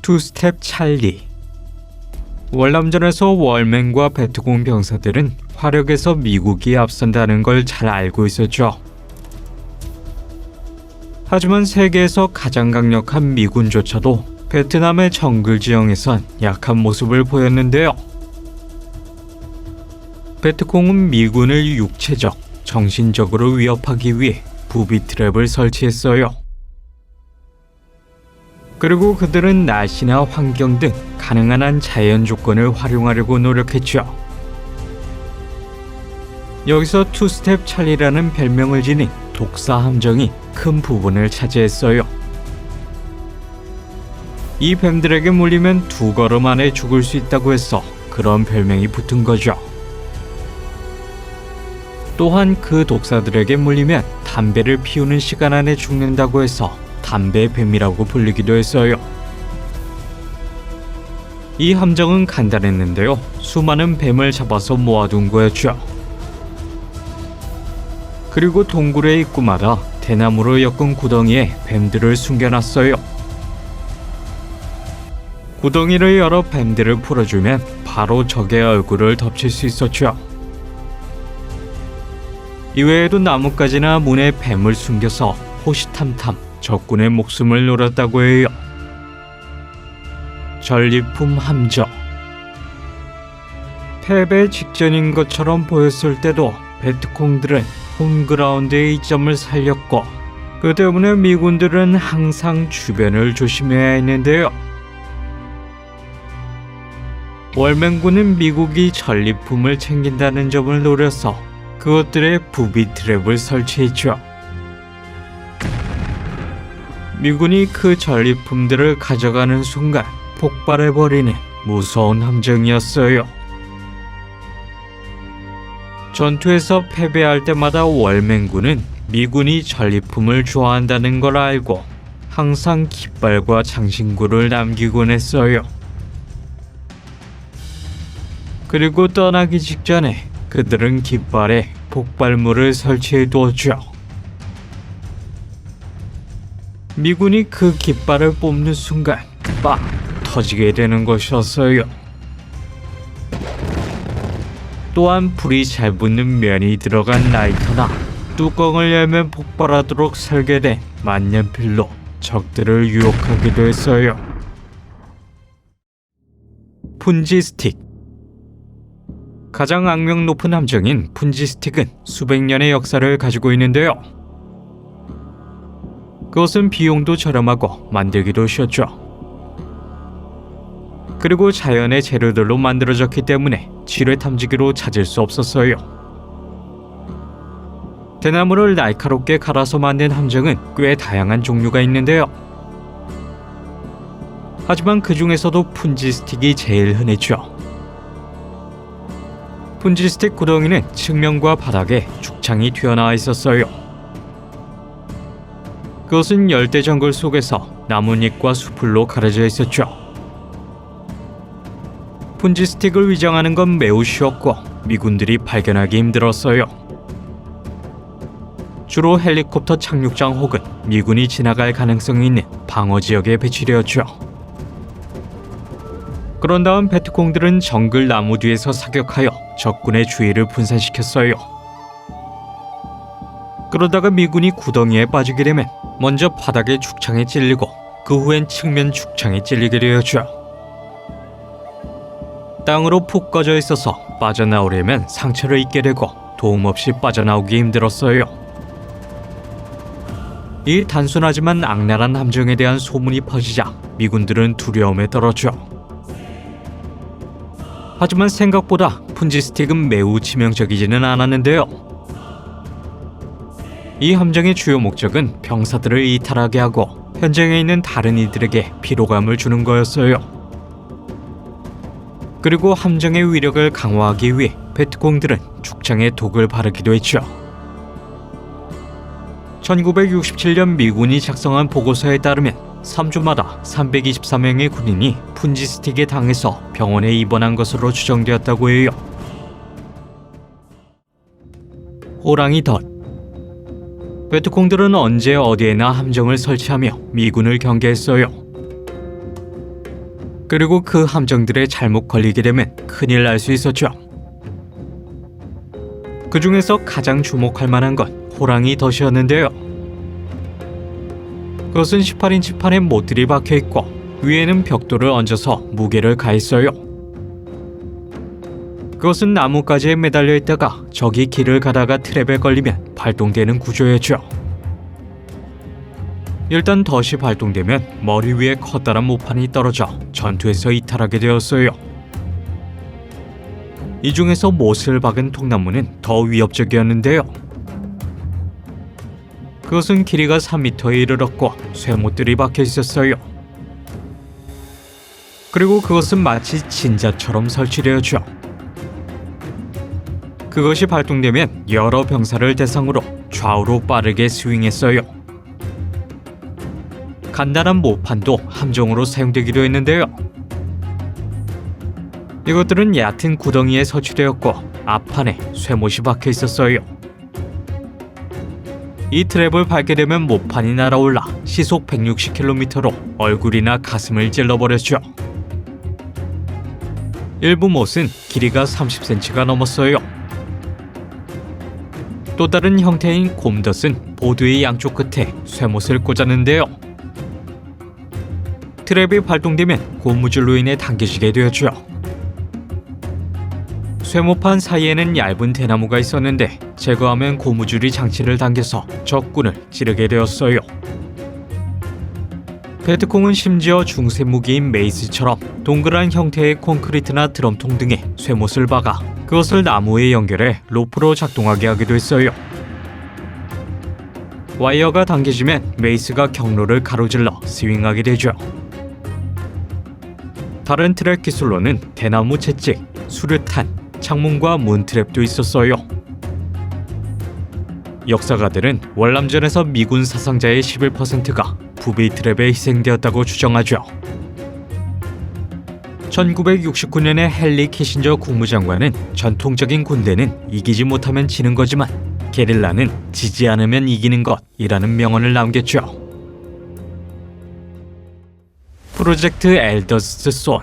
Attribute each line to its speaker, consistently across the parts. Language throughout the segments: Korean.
Speaker 1: 투스텝 찰리. 월남전에서 월맨과 베트콩 병사들은 화력에서 미국이 앞선다는 걸 잘 알고 있었죠. 하지만 세계에서 가장 강력한 미군조차도 베트남의 정글 지형에선 약한 모습을 보였는데요. 베트콩은 미군을 육체적, 정신적으로 위협하기 위해 부비 트랩을 설치했어요. 그리고 그들은 날씨나 환경 등 가능한 한 자연 조건을 활용하려고 노력했죠. 여기서 투스텝 찰리라는 별명을 지닌 독사 함정이 큰 부분을 차지했어요. 이 뱀들에게 물리면 2걸음 안에 죽을 수 있다고 해서 그런 별명이 붙은 거죠. 또한 그 독사들에게 물리면 담배를 피우는 시간 안에 죽는다고 해서 담배뱀이라고 불리기도 했어요. 이 함정은 간단했는데요. 수많은 뱀을 잡아서 모아둔 거였죠. 그리고 동굴의 입구마다 대나무로 엮은 구덩이에 뱀들을 숨겨놨어요. 구덩이를 열어 뱀들을 풀어주면 바로 적의 얼굴을 덮칠 수 있었죠. 이외에도 나뭇가지나 문에 뱀을 숨겨서 호시탐탐 적군의 목숨을 노렸다고 해요. 전리품 함정. 패배 직전인 것처럼 보였을 때도 베트콩들은 홈그라운드의 이점을 살렸고, 그 때문에 미군들은 항상 주변을 조심해야 했는데요. 월맹군은 미국이 전리품을 챙긴다는 점을 노려서 그것들의 부비 트랩을 설치했죠. 미군이 그 전리품들을 가져가는 순간 폭발해버리는 무서운 함정이었어요. 전투에서 패배할 때마다 월맹군은 미군이 전리품을 좋아한다는 걸 알고 항상 깃발과 장신구를 남기곤 했어요. 그리고 떠나기 직전에 그들은 깃발에 폭발물을 설치해 두었죠. 미군이 그 깃발을 뽑는 순간 빵! 터지게 되는 것이었어요. 또한 불이 잘 붙는 면이 들어간 라이터나 뚜껑을 열면 폭발하도록 설계된 만년필로 적들을 유혹하기도 했어요. 푼지 스틱. 가장 악명 높은 함정인 푼지 스틱은 수백 년의 역사를 가지고 있는데요. 그것은 비용도 저렴하고 만들기도 쉬웠죠. 그리고 자연의 재료들로 만들어졌기 때문에 지뢰 탐지기로 찾을 수 없었어요. 대나무를 날카롭게 갈아서 만든 함정은 꽤 다양한 종류가 있는데요. 하지만 그 중에서도 푼지 스틱이 제일 흔했죠. 푼지 스틱 구덩이는 측면과 바닥에 죽창이 튀어나와 있었어요. 그것은 열대 정글 속에서 나뭇잎과 수풀로 가려져 있었죠. 푼지 스틱을 위장하는 건 매우 쉬웠고 미군들이 발견하기 힘들었어요. 주로 헬리콥터 착륙장 혹은 미군이 지나갈 가능성이 있는 방어 지역에 배치되었죠. 그런 다음 베트콩들은 정글 나무 뒤에서 사격하여 적군의 주의를 분산시켰어요. 그러다가 미군이 구덩이에 빠지게 되면 먼저 바닥의 죽창에 찔리고 그 후엔 측면 죽창에 찔리게 되었죠. 땅으로 푹 꺼져 있어서 빠져나오려면 상처를 입게 되고 도움 없이 빠져나오기 힘들었어요. 이 단순하지만 악랄한 함정에 대한 소문이 퍼지자 미군들은 두려움에 떨었죠. 하지만 생각보다 푼지 스틱은 매우 치명적이지는 않았는데요. 이 함정의 주요 목적은 병사들을 이탈하게 하고 현장에 있는 다른 이들에게 피로감을 주는 거였어요. 그리고 함정의 위력을 강화하기 위해 베트콩들은 죽창에 독을 바르기도 했죠. 1967년 미군이 작성한 보고서에 따르면 3주마다 324명의 군인이 푼지 스틱에 당해서 병원에 입원한 것으로 추정되었다고 해요. 호랑이 덫. 베트콩들은 언제 어디에나 함정을 설치하며 미군을 경계했어요. 그리고 그 함정들에 잘못 걸리게 되면 큰일 날 수 있었죠. 그 중에서 가장 주목할 만한 건 호랑이 덫이었는데요. 그것은 18인치 판에 못들이 박혀 있고 위에는 벽돌을 얹어서 무게를 가했어요. 그것은 나뭇가지에 매달려 있다가 적이 길을 가다가 트랩에 걸리면 발동되는 구조였죠. 일단 덫이 발동되면 머리 위에 커다란 모판이 떨어져 전투에서 이탈하게 되었어요. 이 중에서 못을 박은 통나무는 더 위협적이었는데요. 그것은 길이가 3m에 이르렀고 쇠못들이 박혀 있었어요. 그리고 그것은 마치 진자처럼 설치되었죠. 그것이 발동되면 여러 병사를 대상으로 좌우로 빠르게 스윙했어요. 간단한 모판도 함정으로 사용되기도 했는데요. 이것들은 얕은 구덩이에 설치되었고 앞판에 쇠못이 박혀 있었어요. 이 트랩을 밟게 되면 모판이 날아올라 시속 160km로 얼굴이나 가슴을 찔러버렸죠. 일부 못은 길이가 30cm가 넘었어요. 또 다른 형태인 곰덫은 보드의 양쪽 끝에 쇠못을 꽂았는데요. 트랩이 발동되면 고무줄로 인해 당겨지게 되었죠. 쇠모판 사이에는 얇은 대나무가 있었는데 제거하면 고무줄이 장치를 당겨서 적군을 찌르게 되었어요. 베트콩은 심지어 중세 무기인 메이스처럼 동그란 형태의 콘크리트나 드럼통 등에 쇠못을 박아 그것을 나무에 연결해 로프로 작동하게 하기도 했어요. 와이어가 당겨지면 메이스가 경로를 가로질러 스윙하게 되죠. 다른 트랩 기술로는 대나무 채찍, 수류탄, 창문과 문 트랩도 있었어요. 역사가들은 월남전에서 미군 사상자의 11%가 부비 트랩에 희생되었다고 주장하죠. 1969년에 헨리 키신저 국무장관은 전통적인 군대는 이기지 못하면 지는 거지만 게릴라는 지지 않으면 이기는 것이라는 명언을 남겼죠. 프로젝트 엘더스트 손.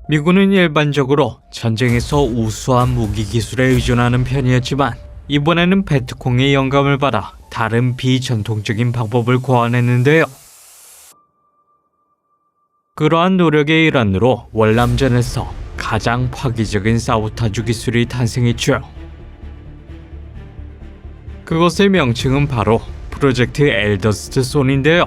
Speaker 1: 미군은 일반적으로 전쟁에서 우수한 무기 기술에 의존하는 편이었지만 이번에는 베트콩의 영감을 받아 다른 비전통적인 방법을 고안했는데요. 그러한 노력의 일환으로 월남전에서 가장 파괴적인 사보타주 기술이 탄생했죠. 그것의 명칭은 바로 프로젝트 엘더스트 손인데요.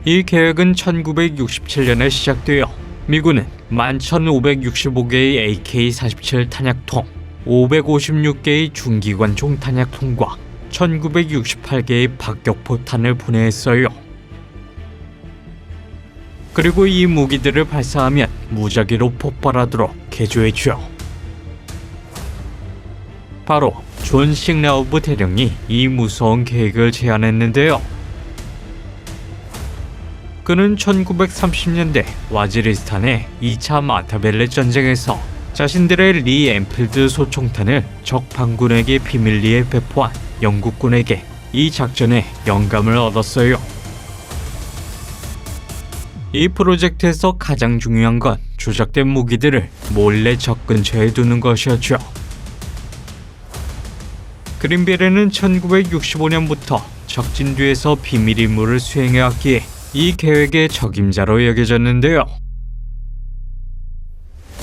Speaker 1: 이 계획은 1967년에 시작되어 미군은 11,565개의 AK-47 탄약통, 556개의 중기관총 탄약통과 1968개의 박격포탄을 분해했어요. 그리고 이 무기들을 발사하면 무작위로 폭발하도록 개조했죠. 바로 존 식라우브 대령이 이 무서운 계획을 제안했는데요. 그는 1930년대 와지리스탄의 2차 마타벨레 전쟁에서 자신들의 리 엔필드 소총탄을 적 반군에게 비밀리에 배포한 영국군에게 이 작전에 영감을 얻었어요. 이 프로젝트에서 가장 중요한 건 조작된 무기들을 몰래 적 근처에 두는 것이었죠. 그린벨에는 1965년부터 적진 뒤에서 비밀 임무를 수행해왔기에 이 계획의 적임자로 여겨졌는데요.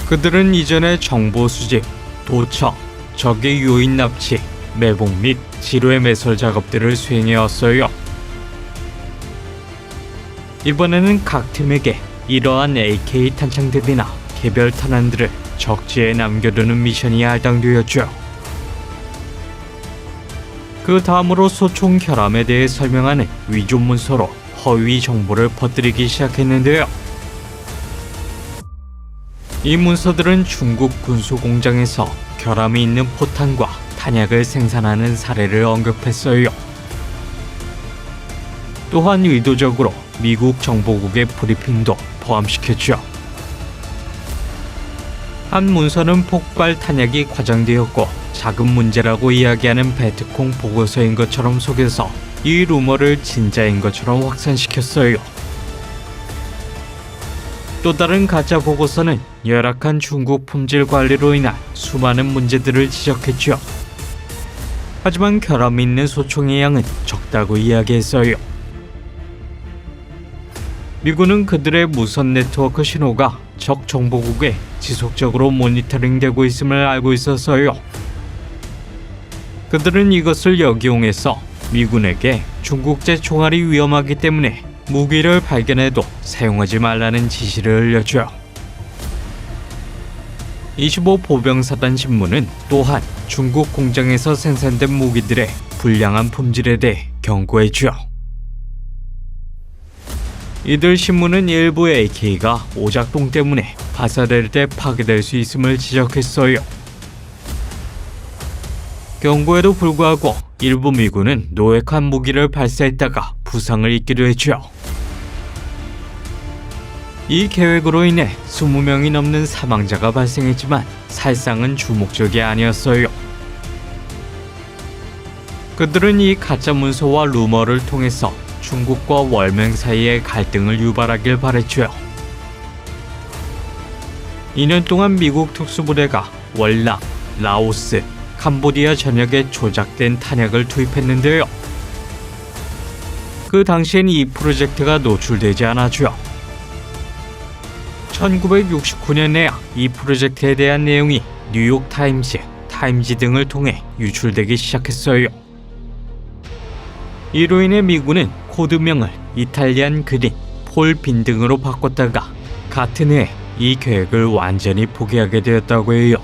Speaker 1: 그들은 이전에 정보 수집, 도청, 적의 요인 납치, 매복 및 지뢰 매설 작업들을 수행해왔어요. 이번에는 각 팀에게 이러한 AK 탄창들이나 개별 탄환들을 적지에 남겨두는 미션이 할당되었죠. 그 다음으로 소총 결함에 대해 설명하는 위조 문서로 허위 정보를 퍼뜨리기 시작했는데요. 이 문서들은 중국 군수 공장에서 결함이 있는 포탄과 탄약을 생산하는 사례를 언급했어요. 또한 의도적으로 미국 정보국의 브리핑도 포함시켰죠. 한 문서는 폭발 탄약이 과장되었고 작은 문제라고 이야기하는 베트콩 보고서인 것처럼 속여서 이 루머를 진짜인 것처럼 확산시켰어요. 또 다른 가짜 보고서는 열악한 중국 품질 관리로 인한 수많은 문제들을 지적했죠. 하지만 결함이 있는 소총의 양은 적다고 이야기했어요. 미군은 그들의 무선 네트워크 신호가 적 정보국에 지속적으로 모니터링되고 있음을 알고 있었어요. 그들은 이것을 역이용해서 미군에게 중국제 총알이 위험하기 때문에 무기를 발견해도 사용하지 말라는 지시를 흘렸죠. 25 보병사단 신문은 또한 중국 공장에서 생산된 무기들의 불량한 품질에 대해 경고했죠. 이들 신문은 일부 AK가 오작동 때문에 발사될 때 파괴될 수 있음을 지적했어요. 경고에도 불구하고 일부 미군은 노획한 무기를 발사했다가 부상을 입기도 했죠. 이 계획으로 인해 20명이 넘는 사망자가 발생했지만 살상은 주목적이 아니었어요. 그들은 이 가짜 문서와 루머를 통해서 중국과 월맹 사이의 갈등을 유발하길 바랬죠. 2년 동안 미국 특수부대가 월남, 라오스, 캄보디아 전역에 조작된 탄약을 투입했는데요. 그 당시엔 이 프로젝트가 노출되지 않았죠. 1969년에야 이 프로젝트에 대한 내용이 뉴욕 타임즈, 타임지 등을 통해 유출되기 시작했어요. 이로 인해 미군은 코드명을 이탈리안 그린, 폴빈 등으로 바꿨다가 같은 해에 이 계획을 완전히 포기하게 되었다고 해요.